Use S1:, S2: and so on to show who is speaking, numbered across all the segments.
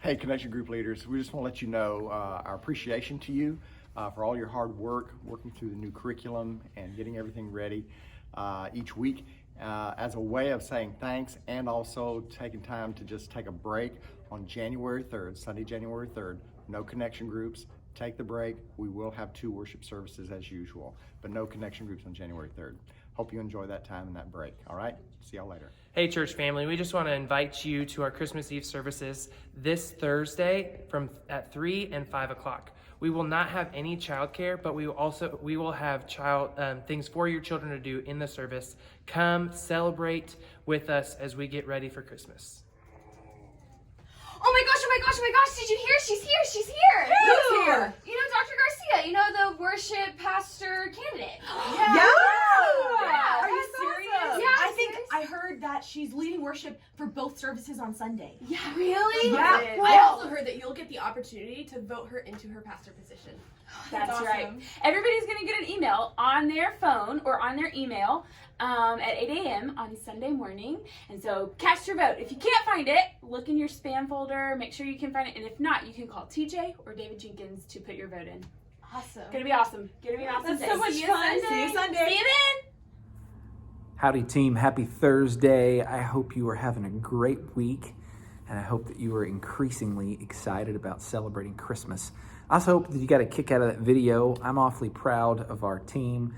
S1: Hey, Connection Group leaders, we just want to let you know our appreciation to you for all your hard work, working through the new curriculum and getting everything ready each week as a way of saying thanks, and also taking time to just take a break on January 3rd, Sunday, January 3rd. No connection groups. Take the break. We will have 2 worship services as usual, but no connection groups on January 3rd. Hope you enjoy that time and that break. All right? See y'all later.
S2: Hey, church family, we just want to invite you to our Christmas Eve services this Thursday at 3 and 5 o'clock. We will not have any childcare, but we will have things for your children to do in the service. Come celebrate with us as we get ready for Christmas.
S3: Oh my gosh, oh my gosh, oh my gosh, did you hear? She's here.
S4: Who's here?
S3: You know, Dr. Garcia, the worship pastor candidate.
S4: Yeah.
S3: Are
S4: you serious?
S3: Awesome. Yeah,
S4: I think I heard that she's leading worship for both services on Sunday.
S3: Yeah, really?
S4: Yeah.
S3: Cool.
S5: I also heard that you'll get the opportunity to vote her into her pastor position.
S6: That's
S3: awesome.
S6: right. Everybody's going to get an email on their phone or on their email at 8 a.m. on Sunday morning. And so cast your vote. If you can't find it, look in your spam folder. Make sure you can find it. And if not, you can call TJ or David Jenkins to put your vote in.
S3: Awesome.
S6: Going to be awesome. Going to be an awesome
S4: That's
S6: day.
S4: so much
S6: See you
S4: fun.
S6: Sunday.
S4: See you Sunday.
S6: See you then.
S7: Howdy team, happy Thursday. I hope you are having a great week, and I hope that you are increasingly excited about celebrating Christmas. I also hope that you got a kick out of that video. I'm awfully proud of our team.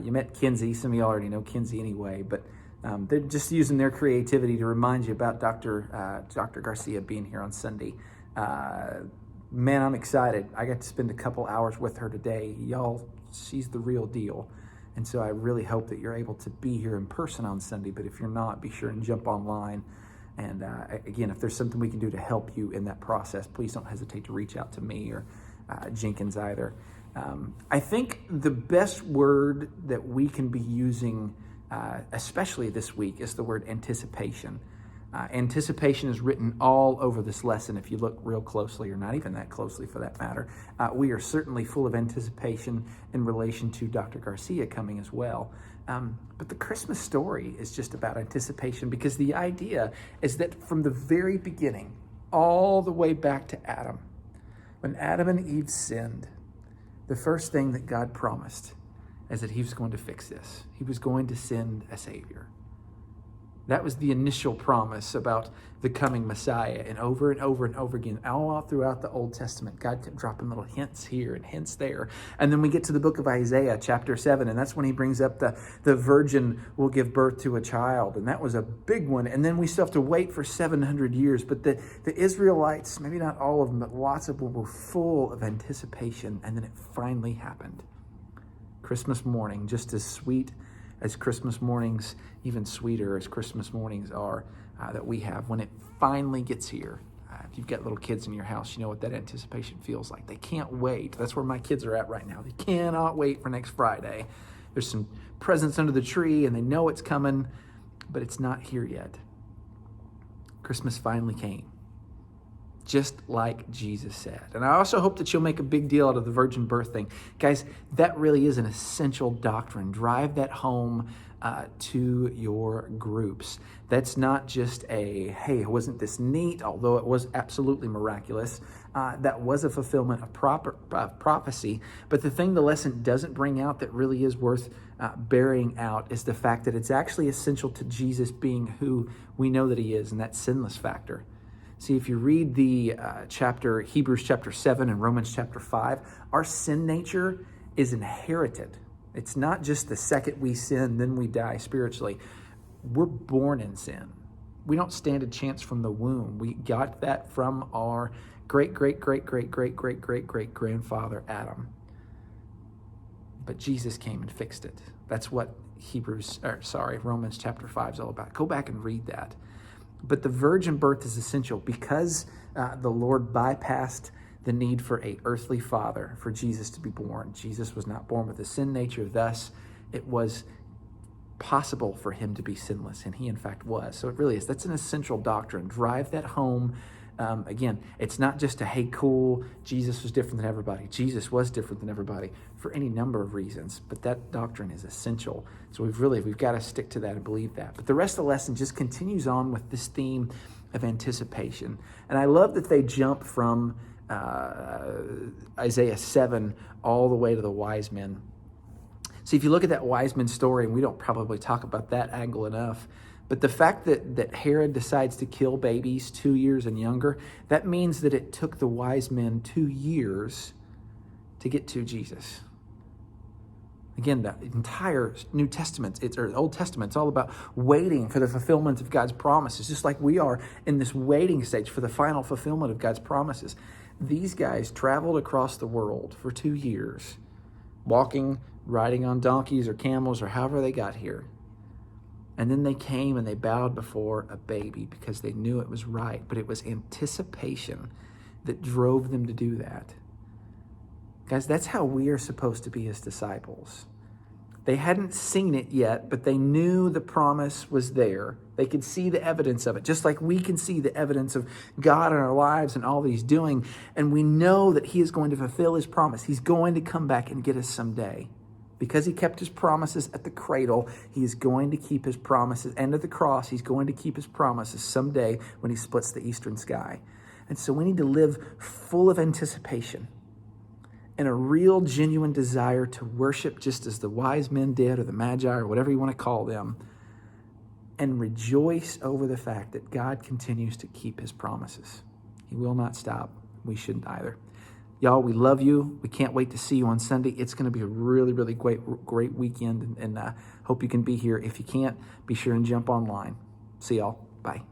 S7: You met Kinsey. Some of you already know Kinsey anyway, but they're just using their creativity to remind you about Dr. Garcia being here on Sunday. Man, I'm excited. I got to spend a couple hours with her today. Y'all, she's the real deal. And so I really hope that you're able to be here in person on Sunday. But if you're not, be sure and jump online. And again, if there's something we can do to help you in that process, please don't hesitate to reach out to me or Jenkins either. I think the best word that we can be using, especially this week, is the word anticipation. Anticipation is written all over this lesson if you look real closely, or not even that closely for that matter. We are certainly full of anticipation in relation to Dr. Garcia coming as well. But the Christmas story is just about anticipation, because the idea is that from the very beginning, all the way back to Adam, when Adam and Eve sinned, the first thing that God promised is that he was going to fix this. He was going to send a Savior. That was the initial promise about the coming Messiah. And over and over and over again, all throughout the Old Testament, God kept dropping little hints here and hints there. And then we get to the book of Isaiah, chapter 7, and that's when he brings up the virgin will give birth to a child. And that was a big one. And then we still have to wait for 700 years. But the Israelites, maybe not all of them, but lots of them were full of anticipation. And then it finally happened. Christmas morning, just as sweet as Christmas mornings, even sweeter as Christmas mornings are that we have. When it finally gets here, if you've got little kids in your house, you know what that anticipation feels like. They can't wait. That's where my kids are at right now. They cannot wait for next Friday. There's some presents under the tree, and they know it's coming, but it's not here yet. Christmas finally came, just like Jesus said. And I also hope that you'll make a big deal out of the virgin birth thing. Guys, that really is an essential doctrine. Drive that home to your groups. That's not just hey, wasn't this neat? Although it was absolutely miraculous. That was a fulfillment of prophecy. But the thing the lesson doesn't bring out that really is worth bearing out is the fact that it's actually essential to Jesus being who we know that he is, and that sinless factor. See, if you read the Hebrews chapter 7 and Romans chapter 5, our sin nature is inherited. It's not just the second we sin, then we die spiritually. We're born in sin. We don't stand a chance from the womb. We got that from our great-great-great-great-great-great-great-great-grandfather Adam. But Jesus came and fixed it. That's what Romans chapter 5 is all about. Go back and read that. But the virgin birth is essential because the Lord bypassed the need for an earthly father for Jesus to be born. Jesus was not born with a sin nature, thus it was possible for him to be sinless, and he in fact was. So it really is. That's an essential doctrine. Drive that home. Again, it's not just a, hey, cool, Jesus was different than everybody. Jesus was different than everybody for any number of reasons, but that doctrine is essential. So we've got to stick to that and believe that. But the rest of the lesson just continues on with this theme of anticipation. And I love that they jump from Isaiah 7 all the way to the wise men. See, if you look at that wise men story, and we don't probably talk about that angle enough, but the fact that Herod decides to kill babies 2 years and younger, that means that it took the wise men 2 years to get to Jesus. Again, the entire New Testament, or Old Testament, it's all about waiting for the fulfillment of God's promises, just like we are in this waiting stage for the final fulfillment of God's promises. These guys traveled across the world for 2 years, walking, riding on donkeys or camels or however they got here. And then they came and they bowed before a baby because they knew it was right. But it was anticipation that drove them to do that. Guys, that's how we are supposed to be as disciples. They hadn't seen it yet, but they knew the promise was there. They could see the evidence of it, just like we can see the evidence of God in our lives and all that He's doing. And we know that He is going to fulfill His promise. He's going to come back and get us someday. Because He kept His promises at the cradle, He is going to keep His promises. And at the cross, He's going to keep His promises someday when He splits the eastern sky. And so we need to live full of anticipation and a real, genuine desire to worship just as the wise men did, or the Magi, or whatever you want to call them, and rejoice over the fact that God continues to keep His promises. He will not stop. We shouldn't either. Y'all, we love you. We can't wait to see you on Sunday. It's going to be a really, really great weekend, and hope you can be here. If you can't, be sure and jump online. See y'all. Bye.